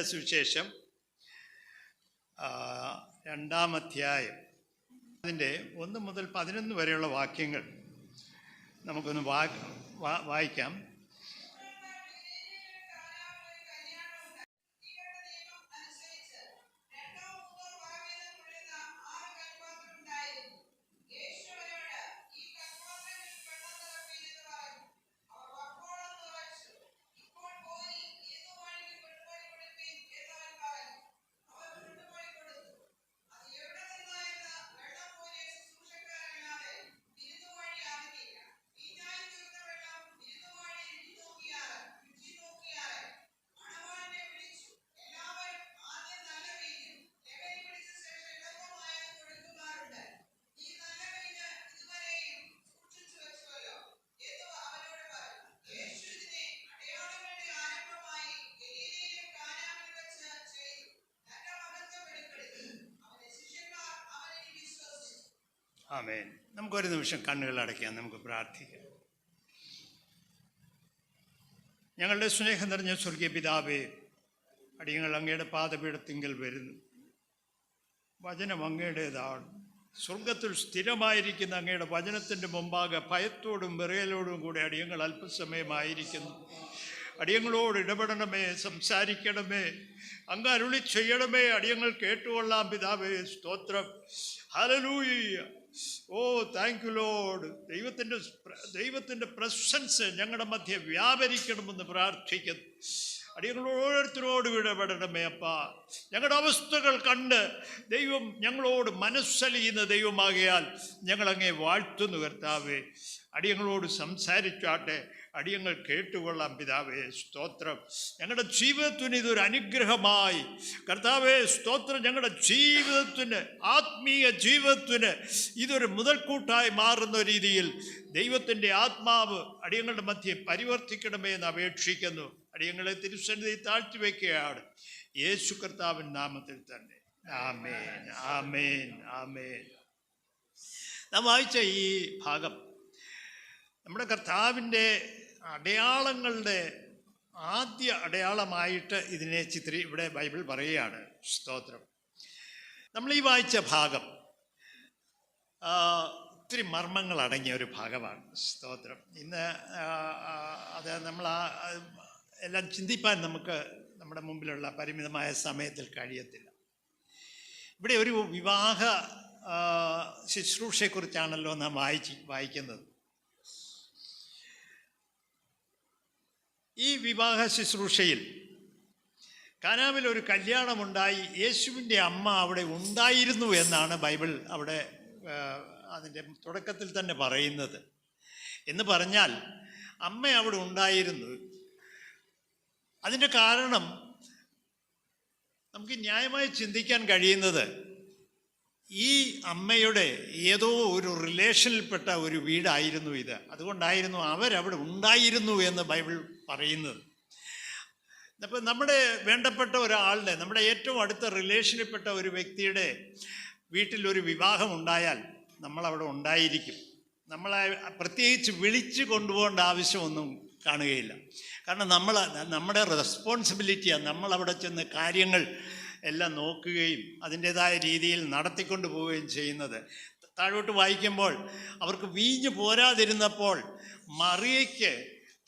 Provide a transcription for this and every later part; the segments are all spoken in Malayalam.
സുവിശേഷം 2-ാം അധ്യായം അതിൻ്റെ 1 മുതൽ 11 വരെയുള്ള വാക്യങ്ങൾ നമുക്കൊന്ന് വായിക്കാം. ആമേൻ. നമുക്കൊരു നിമിഷം കണ്ണുകൾ അടയ്ക്കാം, നമുക്ക് പ്രാർത്ഥിക്കാം. ഞങ്ങളുടെ സ്നേഹം നിറഞ്ഞ സ്വർഗീയ പിതാവേ, അടിയങ്ങൾ അങ്ങയുടെ പാദപീഠത്തിങ്കൽ വരുന്നു. വചനം അങ്ങയുടേതാണ്. സ്വർഗത്തിൽ സ്ഥിരമായിരിക്കുന്ന അങ്ങയുടെ വചനത്തിൻ്റെ മുമ്പാകെ ഭയത്തോടും വിറയലോടും കൂടെ അടിയങ്ങൾ അല്പസമയമായിരിക്കുന്നു. അടിയങ്ങളോട് ഇടപെടണമേ, സംസാരിക്കണമേ, അങ്ങ് അരുളി ചെയ്യണമേ. അടിയങ്ങൾ കേട്ടുകൊള്ളാം പിതാവേ. സ്തോത്രം. ഹല്ലേലൂയ. Oh thank you Lord. ദൈവത്തിൻ്റെ പ്രസൻസ് ഞങ്ങളുടെ മധ്യ വ്യാപരിക്കണമെന്ന് പ്രാർത്ഥിക്കുന്നു. അടിയങ്ങൾ ഓരോരുത്തരോട് ഇടപെടണമേ അപ്പാ. ഞങ്ങളുടെ അവസ്ഥകൾ കണ്ട് ദൈവം ഞങ്ങളോട് മനസ്സലിയുന്ന ദൈവമാകയാൽ ഞങ്ങളങ്ങേ വാഴ്ത്തുന്നു കർത്താവേ. അടിയങ്ങളോട് സംസാരിച്ചാട്ടെ, അടിയങ്ങൾ കേട്ടുകൊള്ളാം പിതാവേ. സ്തോത്രം. ഞങ്ങളുടെ ജീവിതത്തിന് ഇതൊരു അനുഗ്രഹമായി കർത്താവേ. സ്തോത്രം. ഞങ്ങളുടെ ജീവിതത്തിന്, ആത്മീയ ജീവിതത്തിന് ഇതൊരു മുതൽക്കൂട്ടായി മാറുന്ന രീതിയിൽ ദൈവത്തിൻ്റെ ആത്മാവ് അടിയങ്ങളുടെ മധ്യേ പരിവർത്തിക്കണമേ എന്ന് അപേക്ഷിക്കുന്നു. അടിയങ്ങളെ തിരുസന്നിധി താഴ്ത്തി വയ്ക്കുകയാണ് യേശു കർത്താവിൻ നാമത്തിൽ തന്നെ. ആമേൻ, ആമേൻ, ആമേൻ. നാം വായിച്ച ഈ ഭാഗം നമ്മുടെ കർത്താവിൻ്റെ അടയാളങ്ങളുടെ ആദ്യ അടയാളമായിട്ട് ഇതിനെ ഇവിടെ ബൈബിൾ പറയുകയാണ്. സ്തോത്രം. നമ്മൾ ഈ വായിച്ച ഭാഗം ഒത്തിരി മർമ്മങ്ങൾ അടങ്ങിയ ഒരു ഭാഗമാണ്. സ്തോത്രം. ഇന്ന് അത് നമ്മൾ എല്ലാം ചിന്തിപ്പാൻ നമുക്ക് നമ്മുടെ മുമ്പിലുള്ള പരിമിതമായ സമയത്തിൽ കഴിയത്തില്ല. ഇവിടെ ഒരു വിവാഹ ശുശ്രൂഷയെക്കുറിച്ചാണല്ലോ നാം വായിക്കുന്നത്. ഈ വിവാഹ ശുശ്രൂഷയിൽ കാനാവിൽ ഒരു കല്യാണമുണ്ടായി. യേശുവിൻ്റെ അമ്മ അവിടെ ഉണ്ടായിരുന്നു എന്നാണ് ബൈബിൾ അവിടെ അതിൻ്റെ തുടക്കത്തിൽ തന്നെ പറയുന്നത്. എന്ന് പറഞ്ഞാൽ അമ്മ അവിടെ ഉണ്ടായിരുന്നു. അതിൻ്റെ കാരണം നമുക്ക് ന്യായമായി ചിന്തിക്കാൻ കഴിയുന്നത് ഈ അമ്മയുടെ ഏതോ ഒരു റിലേഷനിൽപ്പെട്ട ഒരു വീടായിരുന്നു ഇത്. അതുകൊണ്ടായിരുന്നു അവരവിടെ ഉണ്ടായിരുന്നു എന്ന് ബൈബിൾ പറയുന്നത്. അപ്പം നമ്മുടെ വേണ്ടപ്പെട്ട ഒരാളുടെ, നമ്മുടെ ഏറ്റവും അടുത്ത റിലേഷനിൽപ്പെട്ട ഒരു വ്യക്തിയുടെ വീട്ടിലൊരു വിവാഹം ഉണ്ടായാൽ നമ്മളവിടെ ഉണ്ടായിരിക്കും. നമ്മളെ പ്രത്യേകിച്ച് വിളിച്ച് കൊണ്ടുപോകേണ്ട ആവശ്യമൊന്നും കാണുകയില്ല. കാരണം നമ്മുടെ റെസ്പോൺസിബിലിറ്റിയാണ്. നമ്മളവിടെ ചെന്ന് കാര്യങ്ങൾ എല്ലാം നോക്കുകയും അതിൻ്റേതായ രീതിയിൽ നടത്തിക്കൊണ്ട് പോവുകയും ചെയ്യുന്നത്. താഴോട്ട് വായിക്കുമ്പോൾ അവർക്ക് വീഞ്ഞ് പോരാതിരുന്നപ്പോൾ മറിയയ്ക്ക്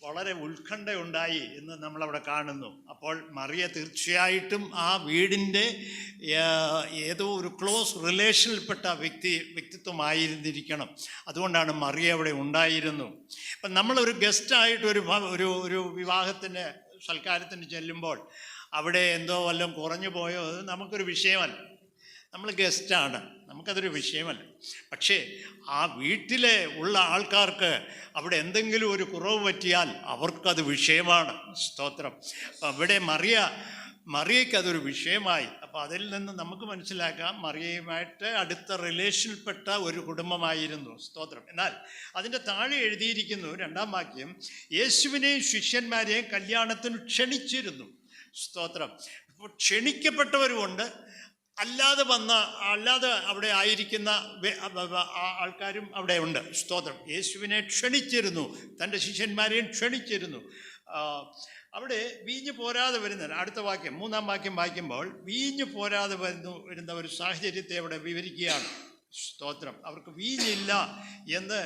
വളരെ ഉത്കണ്ഠയുണ്ടായി എന്ന് നമ്മളവിടെ കാണുന്നു. അപ്പോൾ മറിയ തീർച്ചയായിട്ടും ആ വീടിൻ്റെ ഏതോ ഒരു ക്ലോസ് റിലേഷനിൽപ്പെട്ട വ്യക്തിത്വമായിരുന്നിരിക്കണം. അതുകൊണ്ടാണ് മറിയ അവിടെ ഉണ്ടായിരുന്നു. അപ്പം നമ്മളൊരു ഗസ്റ്റായിട്ട് ഒരു വിവാഹത്തിന് സൽക്കാരത്തിന് ചെല്ലുമ്പോൾ അവിടെ എന്തോ വല്ലതും കുറഞ്ഞു പോയോ അത് നമുക്കൊരു വിഷയമല്ല. നമ്മൾ ഗസ്റ്റാണ്, നമുക്കതൊരു വിഷയമല്ല. പക്ഷേ ആ വീട്ടിലെ ഉള്ള ആൾക്കാർക്ക് അവിടെ എന്തെങ്കിലും ഒരു കുറവ് പറ്റിയാൽ അവർക്കത് വിഷയമാണ്. സ്തോത്രം. അപ്പം അവിടെ മറിയയ്ക്കതൊരു വിഷയമായി. അപ്പോൾ അതിൽ നിന്ന് നമുക്ക് മനസ്സിലാക്കാം മറിയയുമായിട്ട് അടുത്ത റിലേഷനിൽപ്പെട്ട ഒരു കുടുംബമായിരുന്നു. സ്തോത്രം. എന്നാൽ അതിൻ്റെ താഴെ എഴുതിയിരിക്കുന്നു 2-ാം വാക്യം, യേശുവിനെയും ശിഷ്യന്മാരെയും കല്യാണത്തിന് ക്ഷണിച്ചിരുന്നു. സ്തോത്രം. ഇപ്പോൾ ക്ഷണിക്കപ്പെട്ടവരുമുണ്ട്, അല്ലാതെ അവിടെ ആയിരിക്കുന്ന ആൾക്കാരും അവിടെ ഉണ്ട്. സ്തോത്രം. യേശുവിനെ ക്ഷണിച്ചിരുന്നു, തൻ്റെ ശിഷ്യന്മാരെയും ക്ഷണിച്ചിരുന്നു. അവിടെ വീഞ്ഞ് പോരാതെ വരുന്ന അടുത്ത വാക്യം 3-ാം വാക്യം വായിക്കുമ്പോൾ വീഞ്ഞ് പോരാതെ വരുന്ന ഒരു സാഹചര്യത്തെ അവിടെ വിവരിക്കുകയാണ്. സ്തോത്രം. അവർക്ക് വീഞ്ഞില്ല എന്ന്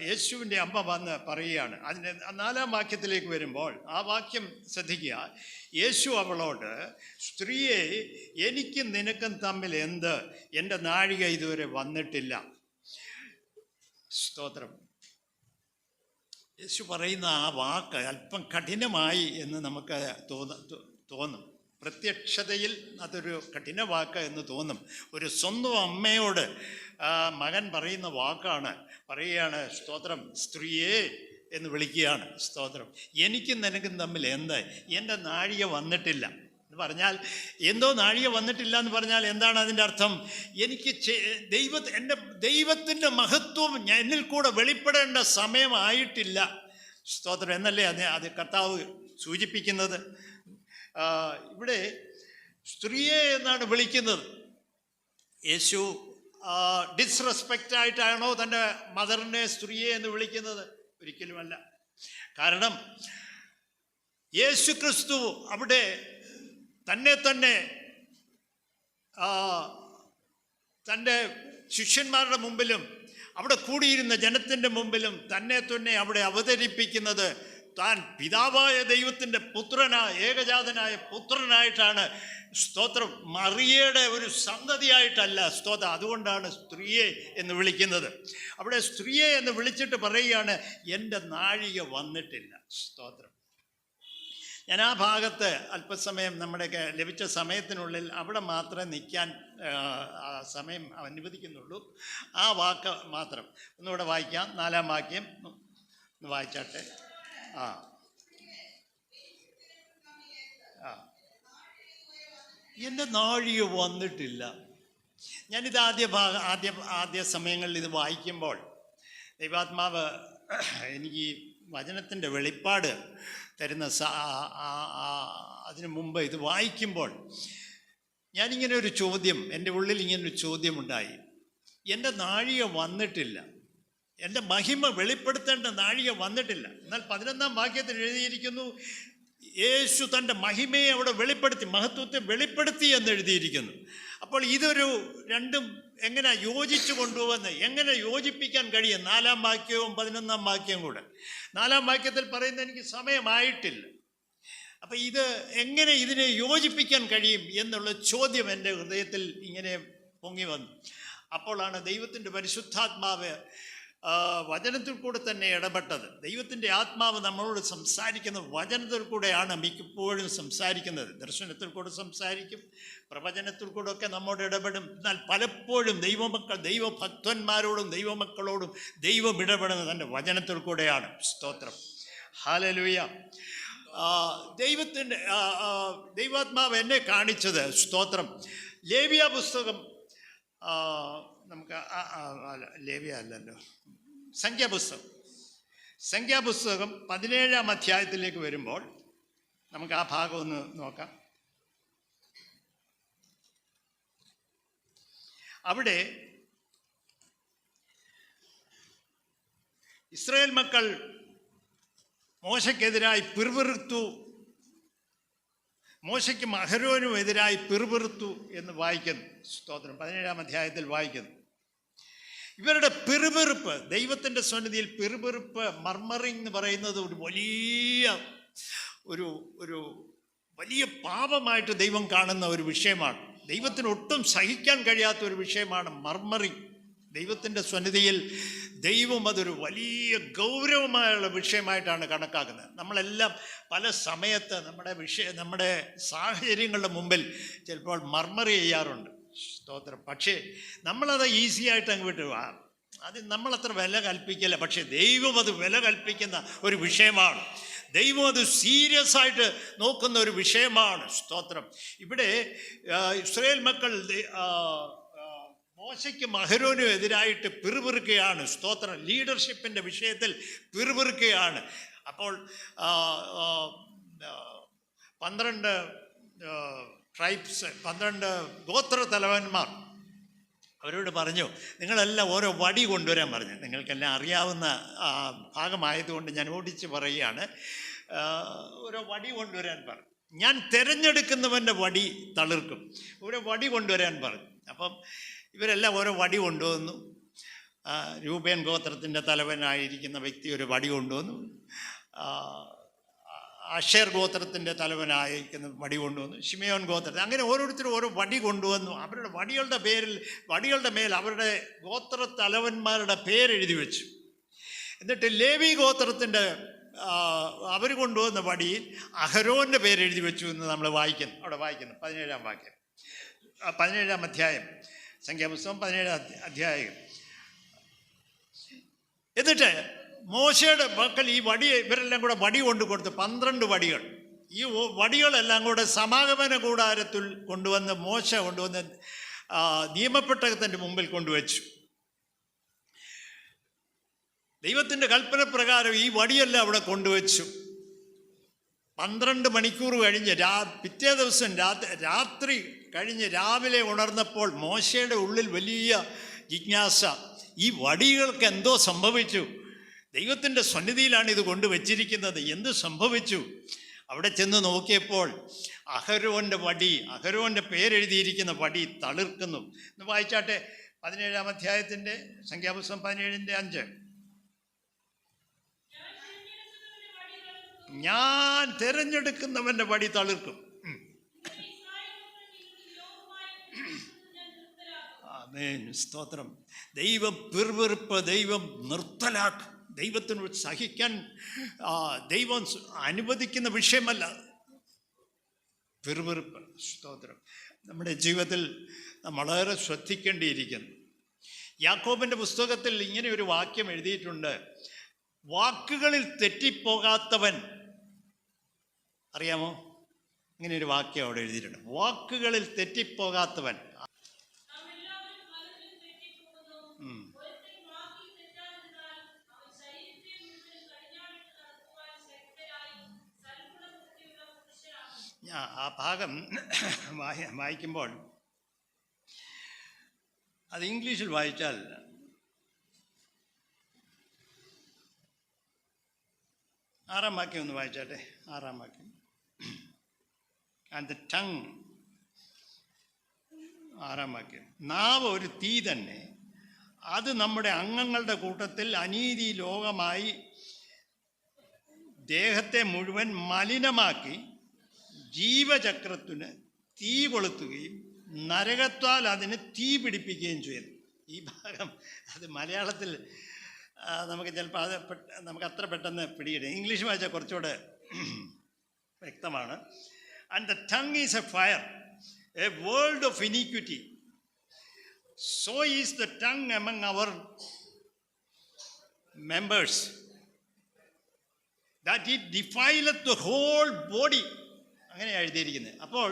യേശുവിൻ്റെ അമ്മ വന്ന് പറയുകയാണ്. അതിൻ്റെ 4-ാം വാക്യത്തിലേക്ക് വരുമ്പോൾ ആ വാക്യം ശ്രദ്ധിക്കുക. യേശു അവളോട്, സ്ത്രീയെ, എനിക്കും നിനക്കും തമ്മിൽ എന്ത്? എൻ്റെ നാഴിക ഇതുവരെ വന്നിട്ടില്ല. സ്തോത്രം. യേശു പറയുന്ന ആ വാക്ക് അല്പം കഠിനമായി എന്ന് നമുക്ക് തോന്നും. പ്രത്യക്ഷതയിൽ അതൊരു കഠിന വാക്ക് എന്ന് തോന്നും. ഒരു സ്വന്തം അമ്മയോട് മകൻ പറയുന്ന വാക്കാണ്. പറയുകയാണ്, സ്തോത്രം, സ്ത്രീയെ എന്ന് വിളിക്കുകയാണ്. സ്തോത്രം. എനിക്കും നിനക്കും തമ്മിൽ എന്ത്? എൻ്റെ നാഴിക വന്നിട്ടില്ല എന്ന് പറഞ്ഞാൽ എന്തോ നാഴിക വന്നിട്ടില്ല എന്ന് പറഞ്ഞാൽ എന്താണ് അതിൻ്റെ അർത്ഥം? എനിക്ക് എൻ്റെ ദൈവത്തിൻ്റെ മഹത്വം എന്നിൽ കൂടെ വെളിപ്പെടേണ്ട സമയമായിട്ടില്ല. സ്തോത്രം എന്നല്ലേ അത് കർത്താവ് സൂചിപ്പിക്കുന്നത്. ഇവിടെ സ്ത്രീയെ എന്നാണ് വിളിക്കുന്നത്. യേശു ഡിസ്റെസ്പെക്റ്റ് ആയിട്ടാണോ തൻ്റെ മദറിനെ സ്ത്രീയെ എന്ന് വിളിക്കുന്നത്? ഒരിക്കലുമല്ല. കാരണം യേശു ക്രിസ്തു അവിടെ തന്നെ തൻ്റെ ശിഷ്യന്മാരുടെ മുമ്പിലും അവിടെ കൂടിയിരുന്ന ജനത്തിൻ്റെ മുമ്പിലും തന്നെ അവിടെ അവതരിപ്പിക്കുന്നത് താൻ പിതാവായ ദൈവത്തിൻ്റെ ഏകജാതനായ പുത്രനായിട്ടാണ്. സ്തോത്രം. മറിയയുടെ ഒരു സന്തതിയായിട്ടല്ല. സ്തോത്രം. അതുകൊണ്ടാണ് സ്ത്രീയെ എന്ന് വിളിക്കുന്നത്. അവിടെ സ്ത്രീയെ എന്ന് വിളിച്ചിട്ട് പറയുകയാണ്, എൻ്റെ നാഴിക വന്നിട്ടില്ല. സ്തോത്രം. ഞാൻ ആ ഭാഗത്ത് അല്പസമയം നമ്മുടെയൊക്കെ ലഭിച്ച സമയത്തിനുള്ളിൽ അവിടെ മാത്രമേ നിൽക്കാൻ സമയം അനുവദിക്കുന്നുള്ളൂ. ആ വാക്ക് മാത്രം ഒന്നുകൂടെ വായിക്കാം. 4-ാം വാക്യം ഒന്ന് വായിച്ചാട്ടെ. എൻ്റെ നാഴിക വന്നിട്ടില്ല. ഞാനിത് ആദ്യ സമയങ്ങളിൽ ഇത് വായിക്കുമ്പോൾ ദൈവാത്മാവ് എനിക്ക് വചനത്തിൻ്റെ വെളിപ്പാട് തരുന്ന അതിനു മുമ്പ് ഇത് വായിക്കുമ്പോൾ ഞാനിങ്ങനെ ഒരു ചോദ്യം, എൻ്റെ ഉള്ളിൽ ഇങ്ങനൊരു ചോദ്യമുണ്ടായി. എൻ്റെ നാഴിക വന്നിട്ടില്ല, എൻ്റെ മഹിമ വെളിപ്പെടുത്തേണ്ട നാഴിക വന്നിട്ടില്ല. എന്നാൽ 11-ാം വാക്യത്തിൽ എഴുതിയിരിക്കുന്നു, യേശു തൻ്റെ മഹിമയെ അവിടെ വെളിപ്പെടുത്തി, മഹത്വത്തെ വെളിപ്പെടുത്തി എന്ന് എഴുതിയിരിക്കുന്നു. അപ്പോൾ ഇതൊരു രണ്ടും എങ്ങനെ യോജിച്ചു കൊണ്ടുവന്ന് എങ്ങനെ യോജിപ്പിക്കാൻ കഴിയും? 4-ാം വാക്യവും 11-ാം വാക്യവും കൂടെ. 4-ാം വാക്യത്തിൽ പറയുന്നത് എനിക്ക് സമയമായിട്ടില്ല. അപ്പം ഇത് എങ്ങനെ ഇതിനെ യോജിപ്പിക്കാൻ കഴിയും എന്നുള്ള ചോദ്യം എൻ്റെ ഹൃദയത്തിൽ ഇങ്ങനെ പൊങ്ങി വന്നു. അപ്പോഴാണ് ദൈവത്തിൻ്റെ പരിശുദ്ധാത്മാവ് വചനത്തിൽ കൂടെ തന്നെ ഇടപെട്ടത്. ദൈവത്തിൻ്റെ ആത്മാവ് നമ്മളോട് സംസാരിക്കുന്നത് വചനത്തിൽ കൂടെയാണ് മിക്കപ്പോഴും സംസാരിക്കുന്നത്. ദർശനത്തിൽ കൂടെ സംസാരിക്കും, പ്രവചനത്തിൽ കൂടെ ഒക്കെ നമ്മോട് ഇടപെടും. എന്നാൽ പലപ്പോഴും ദൈവഭക്തന്മാരോടും ദൈവമക്കളോടും ദൈവം ഇടപെടുന്നത് തൻ്റെ വചനത്തിൽ കൂടെയാണ്. സ്തോത്രം. ഹല്ലേലൂയ. ദൈവാത്മാവ് എന്നെ കാണിച്ചത്, സ്തോത്രം, ലേവ്യ പുസ്തകം, നമുക്ക് ലേവ്യ അല്ലല്ലോ, സംഖ്യാപുസ്തകം 17-ാം അധ്യായത്തിലേക്ക് വരുമ്പോൾ നമുക്ക് ആ ഭാഗം ഒന്ന് നോക്കാം. അവിടെ ഇസ്രായേൽ മക്കൾ മോശയ്ക്കെതിരായി പിറുപിറുത്തു, മോശയ്ക്കും അഹരോനും എതിരായി പിറുപിറുത്തു എന്ന് വായിക്കുന്നു. സ്തോത്രം. 17-ാം അധ്യായത്തിൽ വായിക്കുന്നു. ഇവരുടെ പിറുപിറുപ്പ്, ദൈവത്തിൻ്റെ സന്നിധിയിൽ പിറുപിറുപ്പ്, മർമറിങ് എന്ന് പറയുന്നത് ഒരു വലിയ പാപമായിട്ട് ദൈവം കാണുന്ന ഒരു വിഷയമാണ്. ദൈവത്തിന് ഒട്ടും സഹിക്കാൻ കഴിയാത്ത ഒരു വിഷയമാണ് മർമറിങ്. ദൈവത്തിൻ്റെ സന്നിധിയിൽ ദൈവം അതൊരു വലിയ ഗൗരവമായുള്ള വിഷയമായിട്ടാണ് കണക്കാക്കുന്നത്. നമ്മളെല്ലാം പല സമയത്ത് നമ്മുടെ സാഹചര്യങ്ങളുടെ മുമ്പിൽ ചിലപ്പോൾ മർമർ ചെയ്യാറുണ്ട്. സ്തോത്രം. പക്ഷേ നമ്മളത് ഈസി ആയിട്ട് അങ്ങ് വിട്ടു, അത് നമ്മളത്ര വില കൽപ്പിക്കില്ല. പക്ഷേ ദൈവം അത് വില കൽപ്പിക്കുന്ന ഒരു വിഷയമാണ്. ദൈവം അത് സീരിയസ് ആയിട്ട് നോക്കുന്ന ഒരു വിഷയമാണ്. സ്തോത്രം. ഇവിടെ ഇസ്രായേൽ മക്കൾ മോശയ്ക്കും അഹരോനും എതിരായിട്ട് പിറുപിറുക്കുകയാണ്. സ്തോത്രം. ലീഡർഷിപ്പിൻ്റെ വിഷയത്തിൽ പിറുപിറുക്കുകയാണ്. അപ്പോൾ 12 ട്രൈബ്സ്, 12 ഗോത്ര തലവന്മാർ അവരോട് പറഞ്ഞു, നിങ്ങളെല്ലാം ഓരോ വടി കൊണ്ടുവരാൻ പറഞ്ഞു. നിങ്ങൾക്കെല്ലാം അറിയാവുന്ന ഭാഗമായതുകൊണ്ട് ഞാൻ ഓടിച്ച് പറയുകയാണ്. ഒരു വടി കൊണ്ടുവരാൻ പറഞ്ഞു. ഞാൻ തിരഞ്ഞെടുക്കുന്നവൻ്റെ വടി തളിർക്കും. ഒരു വടി കൊണ്ടുവരാൻ പറഞ്ഞു. അപ്പം ഇവരെല്ലാം ഓരോ വടി കൊണ്ടുവന്നു. രൂപേൻ ഗോത്രത്തിൻ്റെ തലവനായിരിക്കുന്ന വ്യക്തി ഒരു വടി കൊണ്ടുവന്നു. അഷേർ ഗോത്രത്തിൻ്റെ തലവനായിരിക്കുന്ന വടി കൊണ്ടുവന്നു. ശിമയോൻ ഗോത്രത്തിൽ, അങ്ങനെ ഓരോരുത്തരും ഓരോ വടി കൊണ്ടുവന്നു. അവരുടെ വടികളുടെ മേൽ അവരുടെ ഗോത്ര തലവന്മാരുടെ പേരെഴുതി വെച്ചു. എന്നിട്ട് ലേവി ഗോത്രത്തിൻ്റെ അവർ കൊണ്ടുവന്ന വടിയിൽ അഹരോൻ്റെ പേരെഴുതി വെച്ചു എന്ന് നമ്മൾ വായിക്കുന്നു. അവിടെ വായിക്കുന്നു 17-ാം വാക്യം, 17-ാം അധ്യായം, സംഖ്യാപുസ്തകം 17-ാം അധ്യായം. എന്നിട്ട് മോശയുടെ മക്കൾ ഈ വടി, ഇവരെല്ലാം കൂടെ വടി കൊണ്ട് കൊടുത്ത് 12 വടികൾ. ഈ വടികളെല്ലാം കൂടെ സമാഗമന കൂടാരത്തിൽ കൊണ്ടുവന്ന് മോശ കൊണ്ടുവന്ന് നിയമപ്പെട്ടകത്തിൻ്റെ മുമ്പിൽ കൊണ്ടുവച്ചു. ദൈവത്തിൻ്റെ കൽപ്പന പ്രകാരം ഈ വടിയെല്ലാം അവിടെ കൊണ്ടുവച്ചു. 12 മണിക്കൂർ കഴിഞ്ഞ് പിറ്റേ ദിവസം രാത്രി കഴിഞ്ഞ് രാവിലെ ഉണർന്നപ്പോൾ മോശയുടെ ഉള്ളിൽ വലിയ ജിജ്ഞാസ. ഈ വടികൾക്ക് എന്തോ സംഭവിച്ചു? ദൈവത്തിൻ്റെ സന്നിധിയിലാണ് ഇത് കൊണ്ടുവച്ചിരിക്കുന്നത്, എന്ത് സംഭവിച്ചു? അവിടെ ചെന്ന് നോക്കിയപ്പോൾ അഹരോൻ്റെ വടി, അഹരോൻ്റെ പേരെഴുതിയിരിക്കുന്ന വടി തളിർക്കുന്നു. എന്ന് വായിച്ചാട്ടെ 17-ാം അധ്യായത്തിൻ്റെ സംഖ്യാപുസ്തകം 17-ന്റെ 5. ഞാൻ തിരഞ്ഞെടുക്കുന്നവൻ്റെ വടി തളിർക്കും. ആമേൻ, സ്തോത്രം. ദൈവം പിറുപിറുപ്പ് ദൈവം നിർത്തലാക്കും. ദൈവത്തിനോട് സഹിക്കാൻ ദൈവം അനുവദിക്കുന്ന വിഷയമല്ല പിറുപിറുപ്പ്. സ്തോത്രം. നമ്മുടെ ജീവിതത്തിൽ വളരെ ശ്രദ്ധിക്കേണ്ടിയിരിക്കുന്നു. യാക്കോബിൻ്റെ പുസ്തകത്തിൽ ഇങ്ങനെ ഒരു വാക്യം എഴുതിയിട്ടുണ്ട്: വാക്കുകളിൽ തെറ്റിപ്പോകാത്തവൻ. അറിയാമോ? ഇങ്ങനെ ഒരു വാക്യം അവിടെ എഴുതിയിട്ടുണ്ട്, വാക്കുകളിൽ തെറ്റിപ്പോകാത്തവൻ. ഞാൻ ആ ഭാഗം വായിക്കുമ്പോൾ അത് ഇംഗ്ലീഷിൽ വായിച്ചാൽ 6-ാം വാക്യം ഒന്ന് വായിച്ചാട്ടെ. 6-ാം വാക്യം. ആൻഡ് ദ ടങ്, 6-ാം വാക്യം. നാവ് ഒരു തീ തന്നെ, അത് നമ്മുടെ അംഗങ്ങളുടെ കൂട്ടത്തിൽ അനീതി ലോകമായി ദേഹത്തെ മുഴുവൻ മലിനമാക്കി ജീവചക്രത്തിന് തീ കൊളുത്തുകയും നരകത്താൽ അതിന് തീ പിടിപ്പിക്കുകയും ചെയ്യുന്നു. ഈ ഭാഗം അത് മലയാളത്തിൽ നമുക്ക് ചിലപ്പോൾ അത് നമുക്ക് അത്ര പെട്ടെന്ന് പിടിയിടും. ഇംഗ്ലീഷ് വായിച്ചാൽ കുറച്ചുകൂടെ വ്യക്തമാണ്. And the tongue is a fire, a world of iniquity. So is the tongue among our members, that it defileth the whole body. അങ്ങനെ എഴുതിയിരിക്കുന്നത്. അപ്പോൾ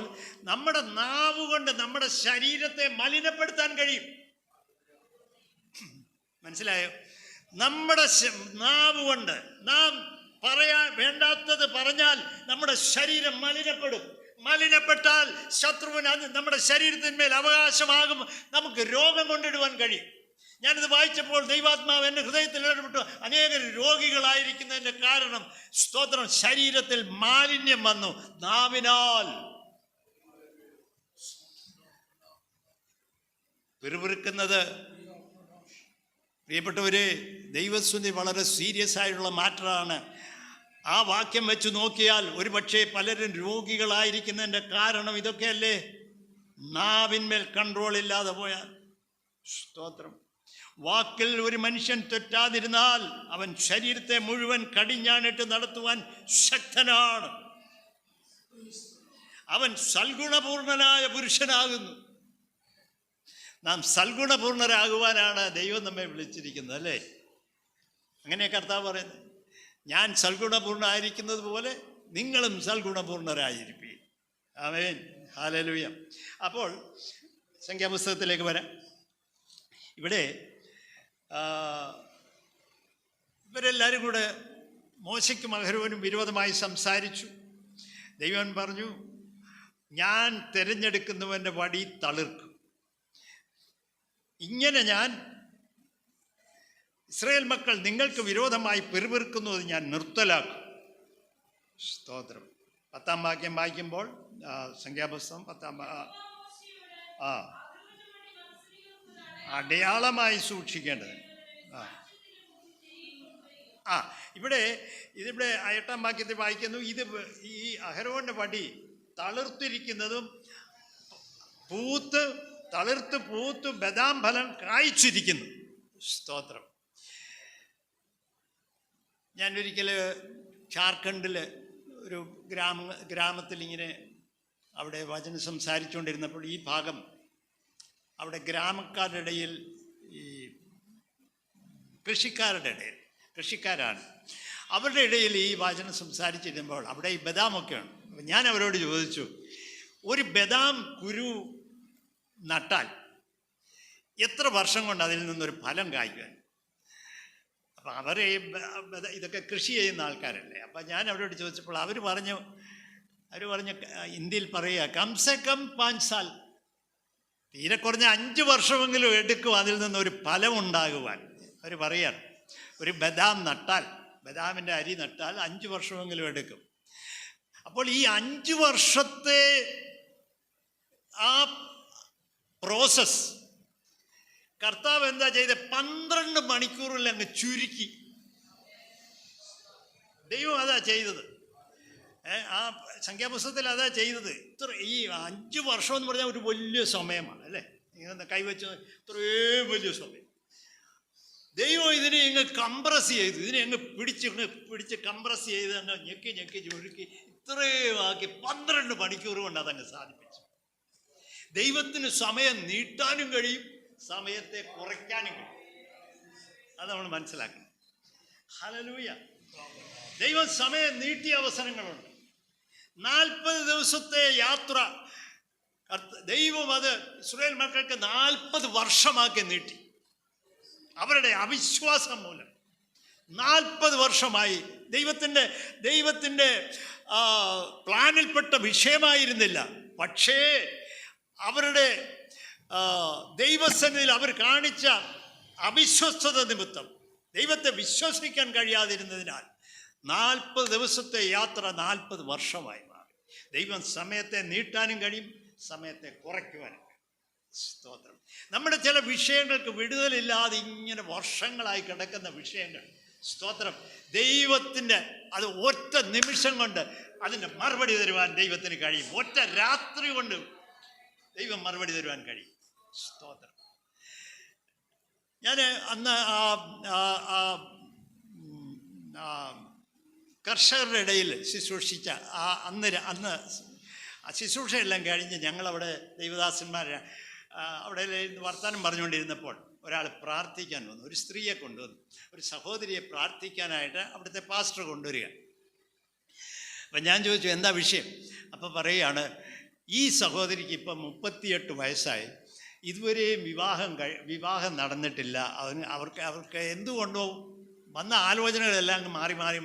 നമ്മുടെ നാവ് കൊണ്ട് നമ്മുടെ ശരീരത്തെ മലിനപ്പെടുത്താൻ കഴിയും. മനസ്സിലായോ? നമ്മുടെ നാവ് കൊണ്ട് നാം പറയാൻ വേണ്ടാത്തത് പറഞ്ഞാൽ നമ്മുടെ ശരീരം മലിനപ്പെടും. മലിനപ്പെട്ടാൽ ശത്രുവിന് നമ്മുടെ ശരീരത്തിന്മേൽ അവകാശമാകും, നമുക്ക് രോഗം കൊണ്ടിടുവാൻ കഴിയും. ഞാനിത് വായിച്ചപ്പോൾ ദൈവാത്മാവ് എൻ്റെ ഹൃദയത്തിൽ ഇടപെട്ടു. അനേകം രോഗികളായിരിക്കുന്നതിൻ്റെ കാരണം, സ്തോത്രം, ശരീരത്തിൽ മാലിന്യം വന്നു നാവിനാൽ. പിറുപിറുക്കുന്നത്, പ്രിയപ്പെട്ടവരെ, ദൈവസ്തുതി വളരെ സീരിയസ് ആയിട്ടുള്ള മാറ്ററാണ്. ആ വാക്യം വെച്ച് നോക്കിയാൽ ഒരുപക്ഷെ പലരും രോഗികളായിരിക്കുന്നതിൻ്റെ കാരണം ഇതൊക്കെയല്ലേ? നാവിന്മേൽ കൺട്രോൾ ഇല്ലാതെ പോയാൽ. സ്തോത്രം. വാക്കിൽ ഒരു മനുഷ്യൻ തെറ്റാതിരുന്നാൽ അവൻ ശരീരത്തെ മുഴുവൻ കടിഞ്ഞാണിട്ട് നടത്തുവാൻ ശക്തനാണ്. അവൻ സൽഗുണപൂർണനായ പുരുഷനാകുന്നു. നാം സൽഗുണപൂർണരാകുവാനാണ് ദൈവം നമ്മെ വിളിച്ചിരിക്കുന്നത്, അല്ലേ? അങ്ങനെ കർത്താവ് പറയുന്നത്, ഞാൻ സൽഗുണപൂർണ്ണമായിരിക്കുന്നത് പോലെ നിങ്ങളും സൽഗുണപൂർണരായിരിക്കും. ആമേൻ, ഹല്ലേലൂയ. അപ്പോൾ സംഖ്യാപുസ്തകത്തിലേക്ക് വരാം. ഇവിടെ ഇവരെല്ലാവരും കൂടെ മോശയ്ക്കും അഹരോനും വിരോധമായി സംസാരിച്ചു. ദൈവം പറഞ്ഞു, ഞാൻ തിരഞ്ഞെടുക്കുന്നവൻ്റെ വടി തളിർക്കും. ഇങ്ങനെ ഞാൻ ഇസ്രായേൽ മക്കൾ നിങ്ങൾക്ക് വിരോധമായി പിറുപിറുക്കുന്നത് ഞാൻ നിർത്തലാക്കും. സ്തോത്രം. 10-ാം വാക്യം വായിക്കുമ്പോൾ സംഖ്യാപുസ്തകം 10-ാം അടയാളമായി സൂക്ഷിക്കേണ്ടത്. ഇവിടെ 8-ാം വാക്യത്തിൽ വായിക്കുന്നു, ഇത് ഈ അഹരോന്റെ വടി തളിർത്തിരിക്കുന്നതും പൂത്ത് ബദാം ഫലം കായ്ച്ചിരിക്കുന്നു. സ്തോത്രം. ഞാനൊരിക്കൽ ജാർഖണ്ഡിൽ ഒരു ഗ്രാമത്തിൽ ഇങ്ങനെ അവിടെ വചനം സംസാരിച്ചുകൊണ്ടിരുന്നപ്പോൾ ഈ ഭാഗം അവിടെ ഗ്രാമക്കാരുടെ ഇടയിൽ ഈ കൃഷിക്കാരാണ്, അവരുടെ ഇടയിൽ ഈ വചനം സംസാരിച്ചിരുമ്പോൾ അവിടെ ഈ ബദാമൊക്കെയാണ്. അപ്പം ഞാൻ അവരോട് ചോദിച്ചു, ഒരു ബദാം കുരു നട്ടാൽ എത്ര വർഷം കൊണ്ട് അതിൽ നിന്നൊരു ഫലം കായ്ക്കാൻ? അപ്പം അവർ ഇതൊക്കെ കൃഷി ചെയ്യുന്ന ആൾക്കാരല്ലേ. അപ്പം ഞാൻ അവരോട് ചോദിച്ചപ്പോൾ അവർ പറഞ്ഞു ഹിന്ദിയിൽ പറയുക, കംസെ കം 5 സാൽ, തീരെ കുറഞ്ഞ 5 വർഷമെങ്കിലും എടുക്കും അതിൽ നിന്നൊരു ഫലം ഉണ്ടാകുവാൻ. അവർ പറയാണ്, ഒരു ബദാമിൻ്റെ അരി നട്ടാൽ 5 വർഷമെങ്കിലും എടുക്കും. അപ്പോൾ ഈ 5 വർഷത്തെ ആ പ്രോസസ് കർത്താവ് എന്താ ചെയ്ത്? 12 മണിക്കൂറിൽ അങ്ങ് ചുരുക്കി. ദൈവം അതാ ചെയ്തത്. ആ സംഖ്യാപുസ്തകത്തിൽ അതാ ചെയ്തത്. ഈ 5 വർഷം എന്ന് പറഞ്ഞാൽ ഒരു വലിയ സമയമാണ് അല്ലേ? ഇങ്ങനെ കൈവച്ച് ഇത്രയും വലിയ സമയം ദൈവം ഇതിനെ അങ്ങ് കംപ്രസ് ചെയ്തു. ഇതിനെ അങ്ങ് പിടിച്ച് കംപ്രസ് ചെയ്ത് അങ്ങ് ഞെക്കി ചുരുക്കി ഇത്രയും ആക്കി 12 മണിക്കൂർ കൊണ്ട് അതങ്ങ് സാധിപ്പിച്ചു. ദൈവത്തിന് സമയം നീട്ടാനും കഴിയും, സമയത്തെ കുറയ്ക്കാനും കഴിയും. അത് നമ്മൾ മനസ്സിലാക്കണം. ഹല്ലേലൂയ. ദൈവം സമയം നീട്ടിയ അവസരങ്ങളുണ്ട്. 40 ദിവസത്തെ യാത്ര ദൈവം അത് ഇസ്രായേൽ മക്കൾക്ക് 40 വർഷമാക്കി നീട്ടി. അവരുടെ അവിശ്വാസം മൂലം 40 വർഷമായി. ദൈവത്തിൻ്റെ പ്ലാനിൽപ്പെട്ട വിഷയമായിരുന്നില്ല. പക്ഷേ അവരുടെ ദൈവസന്നിധിയിൽ അവർ കാണിച്ച അവിശ്വസ്തത നിമിത്തം, ദൈവത്തെ വിശ്വസിക്കാൻ കഴിയാതിരുന്നതിനാൽ 40 ദിവസത്തെ യാത്ര 40 വർഷമായി മാറി. ദൈവം സമയത്തെ നീട്ടാനും കഴിയും, സമയത്തെ കുറയ്ക്കുവാനും കഴിയും. സ്തോത്രം. നമ്മുടെ ചില വിഷയങ്ങൾക്ക് വിടുതലില്ലാതെ ഇങ്ങനെ വർഷങ്ങളായി കിടക്കുന്ന വിഷയങ്ങൾ, സ്തോത്രം, ദൈവത്തിൻ്റെ അത് ഒറ്റ നിമിഷം കൊണ്ട് അതിൻ്റെ മറുപടി തരുവാൻ ദൈവത്തിന് കഴിയും. ഒറ്റ രാത്രി കൊണ്ട് ദൈവം മറുപടി തരുവാൻ കഴിയും. സ്തോത്രം. ഞാൻ അന്ന് കർഷകരുടെ ഇടയിൽ ശുശ്രൂഷിച്ച അന്ന് ശുശ്രൂഷയെല്ലാം കഴിഞ്ഞ് ഞങ്ങളവിടെ ദൈവദാസന്മാർ അവിടെ വർത്തമാനം പറഞ്ഞുകൊണ്ടിരുന്നപ്പോൾ ഒരാൾ പ്രാർത്ഥിക്കാൻ വന്നു. ഒരു സ്ത്രീയെ കൊണ്ടുവന്നു, ഒരു സഹോദരിയെ പ്രാർത്ഥിക്കാനായിട്ട് അവിടുത്തെ പാസ്റ്റർ കൊണ്ടുവരിക. അപ്പം ഞാൻ ചോദിച്ചു, എന്താ വിഷയം? അപ്പോൾ പറയുകയാണ്, ഈ സഹോദരിക്ക് ഇപ്പം 38 വയസ്സായി, ഇതുവരെയും വിവാഹം നടന്നിട്ടില്ല. അവർക്ക് എന്തുകൊണ്ടോ വന്ന ആലോചനകളെല്ലാം അങ്ങ്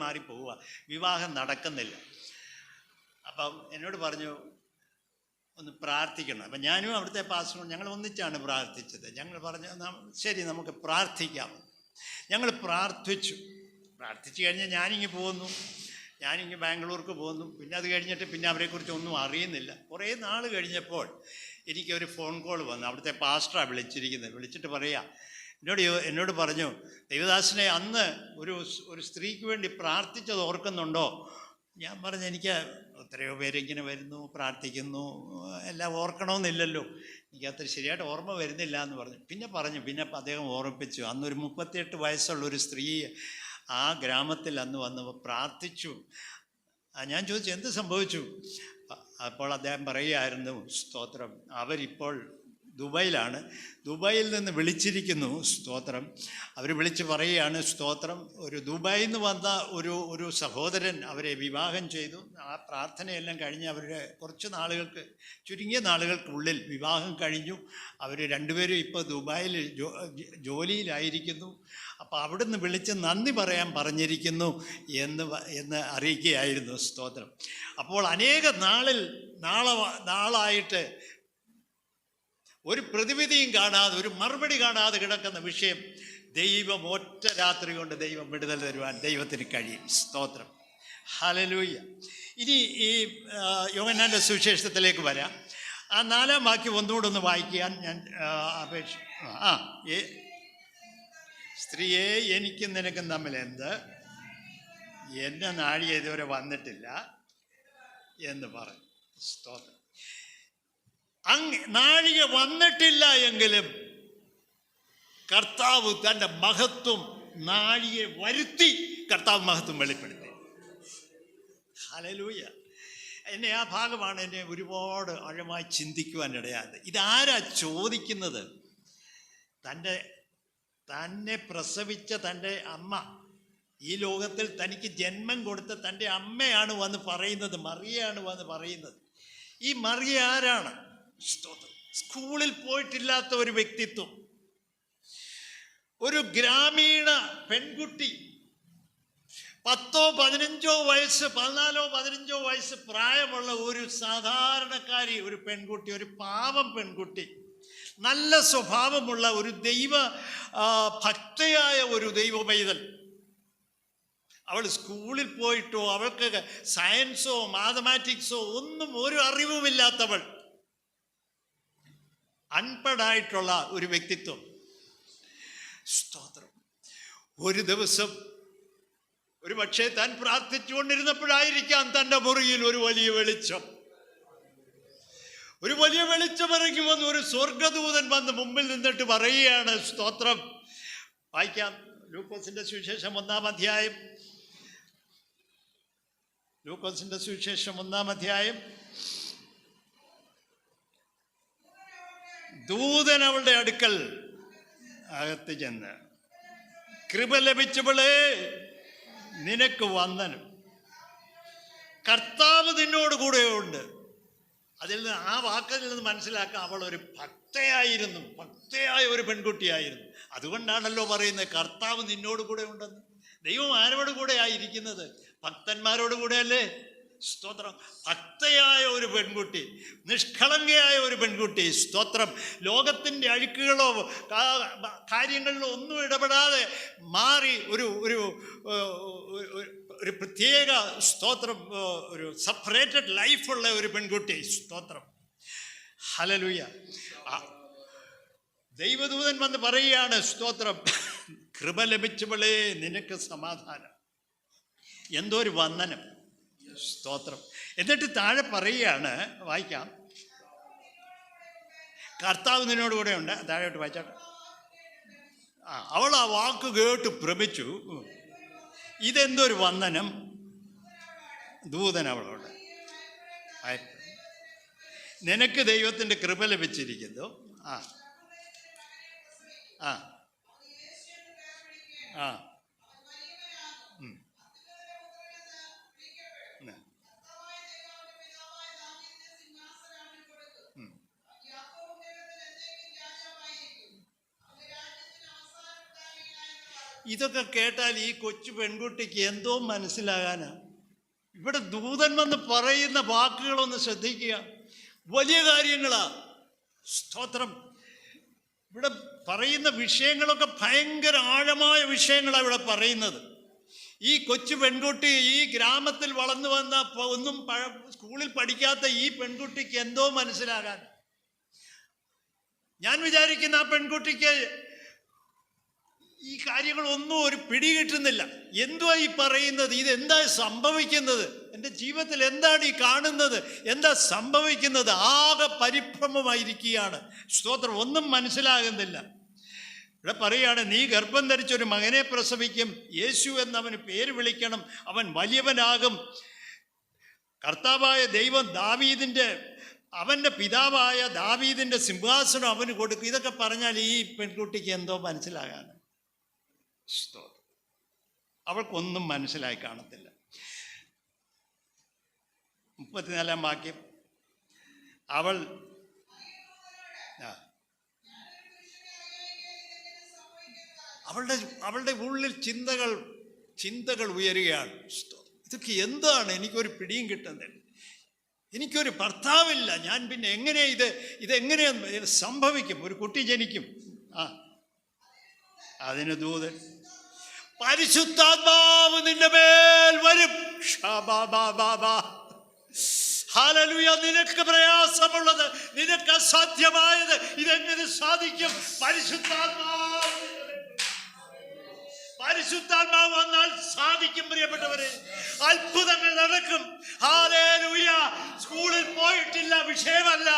മാറി പോവുക, വിവാഹം നടക്കുന്നില്ല. അപ്പം എന്നോട് പറഞ്ഞു, ഒന്ന് പ്രാർത്ഥിക്കണം. അപ്പം ഞാനും അവിടുത്തെ പാസ്റ്ററും ഞങ്ങൾ ഒന്നിച്ചാണ് പ്രാർത്ഥിച്ചത്. ഞങ്ങൾ പറഞ്ഞു, ശരി നമുക്ക് പ്രാർത്ഥിക്കാം. ഞങ്ങൾ പ്രാർത്ഥിച്ചു കഴിഞ്ഞ് ഞാനിങ്ങ് ബാംഗ്ലൂർക്ക് പോന്നു. പിന്നെ അത് കഴിഞ്ഞിട്ട് പിന്നെ അവരെക്കുറിച്ച് ഒന്നും അറിയുന്നില്ല. കുറേ നാൾ കഴിഞ്ഞപ്പോൾ എനിക്കൊരു ഫോൺ കോൾ വന്നു. അവിടുത്തെ പാസ്റ്ററാണ് വിളിച്ചിട്ട് എന്നോട് പറഞ്ഞു, ദേവദാസിനെ അന്ന് ഒരു സ്ത്രീക്ക് വേണ്ടി പ്രാർത്ഥിച്ചത് ഓർക്കുന്നുണ്ടോ? ഞാൻ പറഞ്ഞു, എനിക്ക് എത്രയോ പേരിങ്ങനെ വരുന്നു, പ്രാർത്ഥിക്കുന്നു, എല്ലാം ഓർക്കണമെന്നില്ലല്ലോ, എനിക്കത്ര ശരിയായിട്ട് ഓർമ്മ വരുന്നില്ല എന്ന് പറഞ്ഞു. പിന്നെ അദ്ദേഹം ഓർമ്മിപ്പിച്ചു, അന്നൊരു 38 വയസ്സുള്ള ഒരു സ്ത്രീ ആ ഗ്രാമത്തിൽ അന്ന് വന്ന് പ്രാർത്ഥിച്ചു. ഞാൻ ചോദിച്ചു, എന്ത് സംഭവിച്ചു? അപ്പോൾ അദ്ദേഹം പറയുകയായിരുന്നു, സ്തോത്രം, അവരിപ്പോൾ ദുബൈയിലാണ്, ദുബൈയിൽ നിന്ന് വിളിച്ചിരിക്കുന്നു. സ്തോത്രം. അവർ വിളിച്ച് പറയുകയാണ്, സ്തോത്രം, ഒരു ദുബൈയിൽ നിന്ന് വന്ന ഒരു സഹോദരൻ അവരെ വിവാഹം ചെയ്തു. ആ പ്രാർത്ഥനയെല്ലാം കഴിഞ്ഞ് അവരുടെ ചുരുങ്ങിയ നാളുകൾക്കുള്ളിൽ വിവാഹം കഴിഞ്ഞു. അവർ രണ്ടുപേരും ഇപ്പോൾ ദുബായിൽ ജോലിയിലായിരിക്കുന്നു. അപ്പോൾ അവിടുന്ന് വിളിച്ച് നന്ദി പറയാൻ പറഞ്ഞിരിക്കുന്നു എന്ന് അറിയിക്കുകയായിരുന്നു. സ്തോത്രം. അപ്പോൾ അനേക നാളായിട്ട് ഒരു പ്രതിവിധിയും കാണാതെ, ഒരു മറുപടി കാണാതെ കിടക്കുന്ന വിഷയം ദൈവം ഒറ്റ രാത്രി കൊണ്ട് ദൈവം വിടുതൽ തരുവാൻ ദൈവത്തിന് കഴിയും. സ്തോത്രം. ഹല്ലേലൂയ. ഇനി ഈ യോഹന്നാന്റെ സുവിശേഷത്തിലേക്ക് വരാം. ആ 4-ാം വാക്യം ഒന്നുകൂടെ ഒന്ന് വായിക്കാൻ ഞാൻ സ്ത്രീയെ എനിക്കും നിനക്കും തമ്മിൽ എന്ത്? എന്നെ നാഴിക ഇതുവരെ വന്നിട്ടില്ല എന്ന് പറഞ്ഞു. സ്തോത്രം. നാഴിക വന്നിട്ടില്ല എങ്കിലും കർത്താവ് തൻ്റെ മഹത്വം നാഴികയെ വരുത്തി കർത്താവ് മഹത്വം വെളിപ്പെടുത്തി. ഹല്ലേലൂയ. എന്നെ ആ ഭാഗമാണ് എന്നെ ഒരുപാട് ആഴമായി ചിന്തിക്കുവാൻ ഇടയായത്. ഇതാരാ ചോദിക്കുന്നത്? തന്നെ പ്രസവിച്ച തൻ്റെ അമ്മ, ഈ ലോകത്തിൽ തനിക്ക് ജന്മം കൊടുത്ത തൻ്റെ അമ്മയാണ് വന്ന് പറയുന്നത്, മറിയയാണ് വന്ന് പറയുന്നത്. ഈ മറിയ ആരാണ്? സ്കൂളിൽ പോയിട്ടില്ലാത്ത ഒരു വ്യക്തിത്വം, ഒരു ഗ്രാമീണ പെൺകുട്ടി, 10-15 വയസ്സ്, 14-15 വയസ്സ് പ്രായമുള്ള ഒരു സാധാരണക്കാരി, ഒരു പെൺകുട്ടി, ഒരു പാവം പെൺകുട്ടി, നല്ല സ്വഭാവമുള്ള ഒരു ഭക്തയായ ഒരു ദൈവ പൈതൽ. അവൾ സ്കൂളിൽ പോയിട്ടോ അവൾക്ക് സയൻസോ മാത്തമാറ്റിക്സോ ഒന്നും ഒരു അറിവുമില്ലാത്തവൾ, അൺപഡായിട്ടുള്ള ഒരു വ്യക്തിത്വം. സ്തോത്രം. ഒരു ദിവസം ഒരു പക്ഷേ താൻ പ്രാർത്ഥിച്ചുകൊണ്ടിരുന്നപ്പോഴായിരിക്കാം തൻ്റെ മുറിയിൽ ഒരു വലിയ വെളിച്ചം ഇറങ്ങി വന്ന് ഒരു സ്വർഗദൂതൻ വന്ന് മുമ്പിൽ നിന്നിട്ട് പറയുകയാണ്. സ്തോത്രം. വായിക്കാം. ലൂക്കോസിന്റെ സുവിശേഷം 1-ാം അധ്യായം. ലൂക്കോസിന്റെ സുവിശേഷം 1-ാം അധ്യായം. ദൂതൻ അവളുടെ അടുക്കൽ അകത്ത് ചെന്ന്, കൃപ ലഭിച്ചവളെ നിനക്ക് വന്ദനം, കർത്താവ് നിന്നോട് കൂടെയുണ്ട്. അതിൽ നിന്ന് ആ വാക്കിൽ നിന്ന് മനസ്സിലാക്കാം അവൾ ഒരു ഭക്തയായ ഒരു പെൺകുട്ടിയായിരുന്നു. അതുകൊണ്ടാണല്ലോ പറയുന്നത് കർത്താവ് നിന്നോട് കൂടെ ഉണ്ടെന്ന്. ദൈവം ആരോട് കൂടെ ആയിരിക്കുന്നത്? ഭക്തന്മാരോട് കൂടെയല്ലേ? സ്തോത്രം. ഭക്തയായ ഒരു പെൺകുട്ടി, നിഷ്കളങ്കയായ ഒരു പെൺകുട്ടി. സ്തോത്രം. ലോകത്തിൻ്റെ അഴുക്കുകളോ കാര്യങ്ങളിലോ ഒന്നും ഇടപെടാതെ മാറി ഒരു പ്രത്യേക സ്തോത്രം, ഒരു സെപ്പറേറ്റഡ് ലൈഫുള്ള ഒരു പെൺകുട്ടി. സ്തോത്രം. ഹല്ലേലൂയ. ദൈവദൂതൻ വന്ന് പറയുകയാണ്. സ്തോത്രം. കൃപ ലഭിച്ചവളെ നിനക്ക് സമാധാനം. എന്തോ ഒരു വന്ദനം. സ്തോത്രം. എന്നിട്ട് താഴെ പറയുകയാണ്, വായിക്കാം. കർത്താവ് നിന്നോട് കൂടെ ഉണ്ട്. താഴോട്ട് വായിച്ചാട്ടെ. അവൾ ആ വാക്ക് കേട്ട് ഭ്രമിച്ചു. ഇതെന്തൊരു വന്ദനം. ദൂതൻ അവളോട്, നിനക്ക് ദൈവത്തിൻ്റെ കൃപ ലഭിച്ചിരിക്കുന്നു. ആ ആ ആ ഇതൊക്കെ കേട്ടാൽ ഈ കൊച്ചു പെൺകുട്ടിക്ക് എന്തോ മനസ്സിലാകാനാ? ഇവിടെ ദൂതൻ വന്ന് പറയുന്ന വാക്കുകളൊന്ന് ശ്രദ്ധിക്കുക. വലിയ കാര്യങ്ങളാ. സ്തോത്രം. ഇവിടെ പറയുന്ന വിഷയങ്ങളൊക്കെ ഭയങ്കര ആഴമായ വിഷയങ്ങളാണ് ഇവിടെ പറയുന്നത്. ഈ കൊച്ചു പെൺകുട്ടി, ഈ ഗ്രാമത്തിൽ വളർന്നു വന്ന ഒന്നും സ്കൂളിൽ പഠിക്കാത്ത ഈ പെൺകുട്ടിക്ക് എന്തോ മനസ്സിലാകാൻ. ഞാൻ വിചാരിക്കുന്ന ആ പെൺകുട്ടിക്ക് ഈ കാര്യങ്ങളൊന്നും ഒരു പിടി കിട്ടുന്നില്ല. എന്തുവാ ഈ പറയുന്നത്? ഇതെന്താ സംഭവിക്കുന്നത്? എൻ്റെ ജീവിതത്തിൽ എന്താണ് ഈ കാണുന്നത്? എന്താ സംഭവിക്കുന്നത്? ആകെ പരിഭ്രമമായിരിക്കുകയാണ്. സ്തോത്രം. ഒന്നും മനസ്സിലാകുന്നില്ല. ഇവിടെ പറയുകയാണ്, നീ ഗർഭം ധരിച്ചൊരു മകനെ പ്രസവിക്കും, യേശു എന്നവന് പേര് വിളിക്കണം, അവൻ വലിയവനാകും, കർത്താവായ ദൈവം അവൻ്റെ പിതാവായ ദാവീദിൻ്റെ സിംഹാസനം അവന് കൊടുക്കും. ഇതൊക്കെ പറഞ്ഞാൽ ഈ പെൺകുട്ടിക്ക് എന്തോ മനസ്സിലാകാണ്. അവൾക്കൊന്നും മനസ്സിലായി കാണത്തില്ല. 34-ാം വാക്യം. അവളുടെ ഉള്ളിൽ ചിന്തകൾ ഉയരുകയാണ്. ഇതൊക്കെ എന്താണ്? എനിക്കൊരു പിടിയും കിട്ടുന്നില്ല. എനിക്കൊരു ഭർത്താവില്ല. ഞാൻ പിന്നെ എങ്ങനെ ഇതെങ്ങനെ സംഭവിക്കും? ഒരു കുട്ടി ജനിക്കും. അതിന് ദൂതൻ പരിശുദ്ധാത്മാവ് നിന്റെ മേൽ വരും. ഹല്ലേലൂയ. നിനക്ക് പ്രയാസമുള്ളത്, നിനക്ക് അസാധ്യമായത് ഇതെങ്ങനെ സാധിക്കും? പരിശുദ്ധാത്മാവ് വന്നാൽ സാധിക്കും പ്രിയപ്പെട്ടവരെ. അത്ഭുതങ്ങൾ നടക്കും. ഹല്ലേലൂയ. സ്കൂളിൽ പോയിട്ടില്ല, വിഷയമല്ല.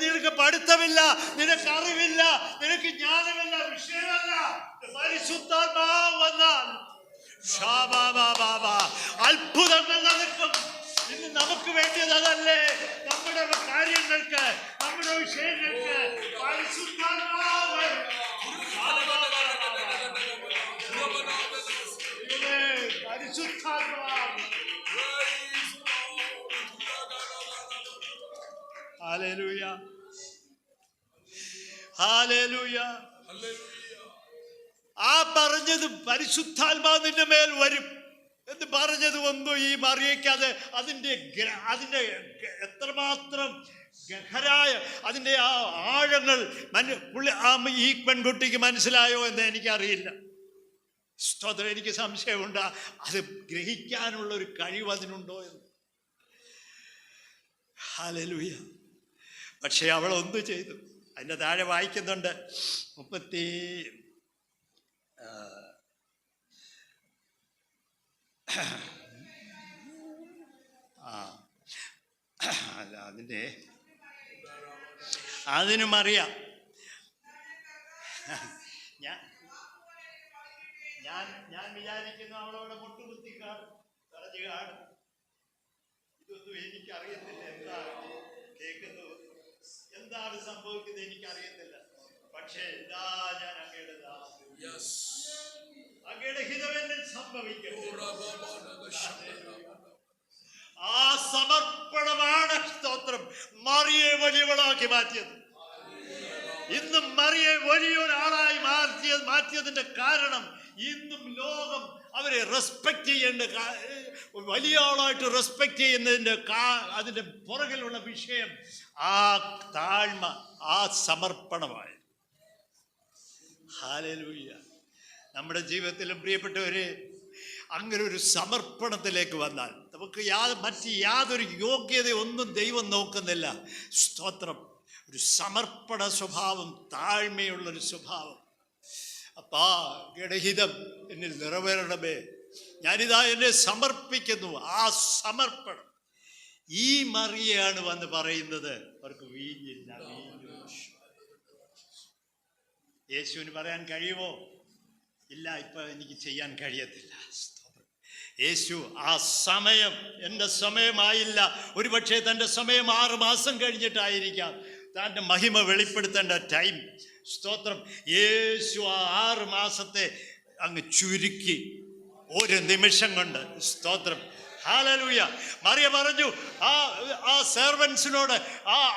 നിനക്ക് പഠിത്തമില്ല, നിനക്ക് അറിവില്ല, നിനക്ക് ജ്ഞാനമില്ല, വിഷയമല്ല. പരിശുദ്ധാത്മാവ് വന്നാൽ അത്ഭുതങ്ങൾ നടക്കും. ഇന്ന് നമുക്ക് വേണ്ടിയത് അതല്ലേ? നമ്മുടെ കാര്യങ്ങൾക്ക്, നമ്മുടെ വിഷയങ്ങൾക്ക് പരിശുദ്ധാത്മാവ്. Hallelujah, hallelujah. ആ പറഞ്ഞത് പരിശുദ്ധാത്മാവ് നിന്റെ മേൽ വരും എന്ന് പറഞ്ഞത് ഒന്നും ഈ മറിയയ്ക്ക് അതിൻ്റെ എത്രമാത്രം ഗഹരായ അതിൻ്റെ ആ ആഴങ്ങൾ ഈ പെൺകുട്ടിക്ക് മനസ്സിലായോ എന്ന് എനിക്കറിയില്ല. സ്തോത്രം. എനിക്ക് സംശയമുണ്ട് അത് ഗ്രഹിക്കാനുള്ള ഒരു കഴിവ് അതിനുണ്ടോ എന്ന്. ഹല്ലേലൂയ. പക്ഷേ അവൾ ഒന്നു ചെയ്തു. അതിൻ്റെ താഴെ വായിക്കുന്നുണ്ട്, അതിനും അറിയാം. ഞാൻ വിചാരിക്കുന്നു അവളവിടെ മുട്ടുകുത്തി കാണും, പറഞ്ഞു കാണും. ഇതൊന്നും എനിക്കറിയത്തില്ല. എന്താണ് കേൾക്കുന്നത്, എന്താണ് സംഭവിക്കുന്നത് എനിക്കറിയത്തില്ല. പക്ഷേ ഇതാ ഞാൻ അങ്ങയുടെ ഹിതമെന്നിൽ സംഭവിക്കട്ടെ. ആ സമർപ്പണമാണ് സ്തോത്രം മറിയെ വലിയവളാക്കി മാറ്റിയത്. ഇന്നും മറിയെ വലിയൊരാളായി മാറ്റിയതിന്റെ കാരണം ഇന്നും ലോകം അവരെ റെസ്പെക്ട് ചെയ്യേണ്ട, വലിയ ആളായിട്ട് റെസ്പെക്ട് ചെയ്യുന്നതിൻ്റെ അതിൻ്റെ പുറകിലുള്ള വിഷയം ആ താഴ്മ, ആ സമർപ്പണമായി. ഹല്ലേലൂയ. നമ്മുടെ ജീവിതത്തിലും പ്രിയപ്പെട്ടവരെ അങ്ങനെ ഒരു സമർപ്പണത്തിലേക്ക് വന്നാൽ നമുക്ക് മറ്റ് യാതൊരു യോഗ്യതയൊന്നും ദൈവം നോക്കുന്നില്ല. സ്തോത്രം. ഒരു സമർപ്പണ സ്വഭാവം, താഴ്മയുള്ളൊരു സ്വഭാവം. അപ്പാ ഗണഹിതം എന്നിൽ നിറവേറണമേ, ഞാനിതാ എന്നെ സമർപ്പിക്കുന്നു. ആ സമർപ്പണം ഈ മറിയയാണ് വന്ന് പറയുന്നത്. അവർക്ക് വീഞ്ഞില്ല. യേശുവിന് പറയാൻ കഴിയുമോ? ഇല്ല, ഇപ്പൊ എനിക്ക് ചെയ്യാൻ കഴിയത്തില്ല. യേശു ആ സമയം എൻ്റെ സമയമായില്ല. ഒരുപക്ഷെ തൻ്റെ സമയം 6 മാസം കഴിഞ്ഞിട്ടായിരിക്കാം തൻ്റെ മഹിമ വെളിപ്പെടുത്തേണ്ട ടൈം. സ്തോത്രം. യേശു ആ 6 മാസത്തെ അങ്ങ് ചുരുക്കി ഒരു നിമിഷം കൊണ്ട്. സ്തോത്രം. ഹല്ലേലൂയ. മറിയ പറഞ്ഞു ആ സെർവൻസിനോട്,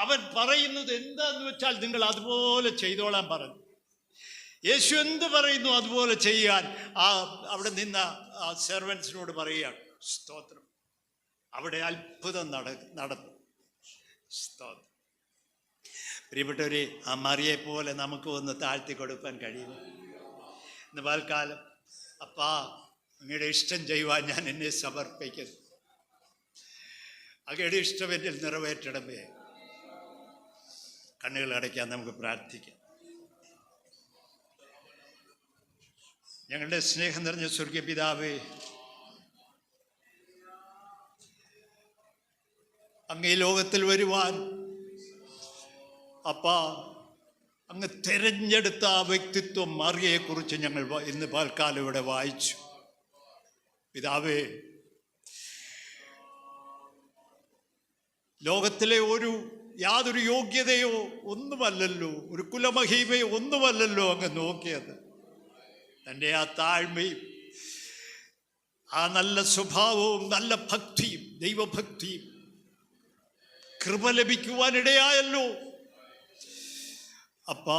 അവൻ പറയുന്നത് എന്താന്ന് വെച്ചാൽ നിങ്ങൾ അതുപോലെ ചെയ്തോളാൻ പറഞ്ഞു. യേശു എന്ത് പറയുന്നു അതുപോലെ ചെയ്യാൻ അവിടെ നിന്ന ആ സെർവൻസിനോട് പറയുകയാണ്. സ്തോത്രം. അവിടെ അത്ഭുതം നടന്നു. സ്തോത്രം. പ്രിയപ്പെട്ടവരെ, ആ മറിയെ പോലെ നമുക്ക് ഒന്ന് താഴ്ത്തി കൊടുക്കാൻ കഴിയുമോ? ഇന്ന് പൽക്കാലം അപ്പാ അങ്ങയുടെ ഇഷ്ടം ചെയ്യുവാൻ ഞാൻ എന്നെ സമർപ്പിക്കുന്നു. അങ്ങയുടെ ഇഷ്ടം എന്നിൽ നിറവേറ്റണമേ. കണ്ണുകൾ അടയ്ക്കാൻ നമുക്ക് പ്രാർത്ഥിക്കാം. ഞങ്ങളുടെ സ്നേഹം നിറഞ്ഞ സ്വർഗീയ പിതാവേ, അങ്ങ് ഈ ലോകത്തിൽ വരുവാൻ അപ്പാ അങ്ങ് തിരഞ്ഞെടുത്ത ആ വ്യക്തിത്വം മറിയയെക്കുറിച്ച് ഞങ്ങൾ ഇന്ന് പൽക്കാലം ഇവിടെ വായിച്ചു. പിതാവേ, ലോകത്തിലെ യാതൊരു യോഗ്യതയോ ഒന്നുമല്ലല്ലോ, ഒരു കുലമഹിമയോ ഒന്നുമല്ലല്ലോ അങ്ങ് നോക്കിയത്. തൻ്റെ ആ താഴ്മയും ആ നല്ല സ്വഭാവവും നല്ല ഭക്തിയും ദൈവഭക്തിയും കൃപ ലഭിക്കുവാനിടയായല്ലോ. അപ്പാ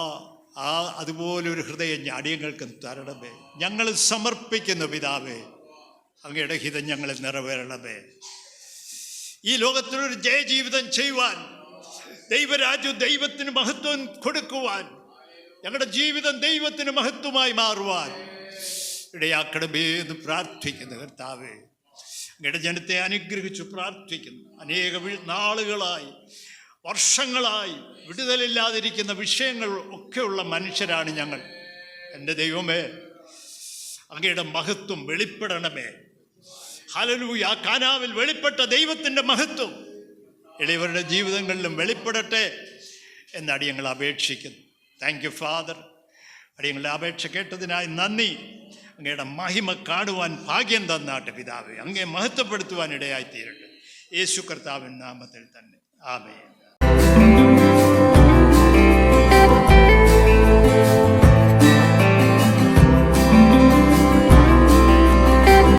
അതുപോലൊരു ഹൃദയം അടിയങ്ങൾക്ക് തരണമേ. ഞങ്ങൾ സമർപ്പിക്കുന്നു പിതാവേ. അങ്ങയുടെ ഹിതം ഞങ്ങളെ നിറവേറണമേ. ഈ ലോകത്തിലൊരു ജയജീവിതം ചെയ്യുവാൻ, ദൈവരാജ്യം ദൈവത്തിന് മഹത്വം കൊടുക്കുവാൻ, ഞങ്ങളുടെ ജീവിതം ദൈവത്തിന് മഹത്വമായി മാറുവാൻ ഇടയാക്കണമേ എന്ന് പ്രാർത്ഥിക്കുന്നു കർത്താവേ. അങ്ങയുടെ ജനത്തെ അനുഗ്രഹിച്ചു പ്രാർത്ഥിക്കുന്നു. അനേക നാളുകളായി, വർഷങ്ങളായി വിടുതലില്ലാതിരിക്കുന്ന വിഷയങ്ങൾ ഒക്കെയുള്ള മനുഷ്യരാണ് ഞങ്ങൾ. എൻ്റെ ദൈവമേ, അങ്ങയുടെ മഹത്വം വെളിപ്പെടണമേ. ഹല്ലേലൂയ. ആ കാനാവിൽ വെളിപ്പെട്ട ദൈവത്തിൻ്റെ മഹത്വം ഇളയവരുടെ ജീവിതങ്ങളിലും വെളിപ്പെടട്ടെ എന്ന് അടിയങ്ങൾ അപേക്ഷിക്കുന്നു. Thank you father. അടിയങ്ങളുടെ അപേക്ഷ കേട്ടതിനായി നന്ദി. അങ്ങയുടെ മഹിമ കാണുവാൻ ഭാഗ്യം തന്നാട്ട് പിതാവേ. അങ്ങയെ മഹത്വപ്പെടുത്തുവാൻ ഇടയായി തീരട്ടെ. യേശു കർത്താവിൻ നാമത്തിൽ തന്നെ. ആമേൻ.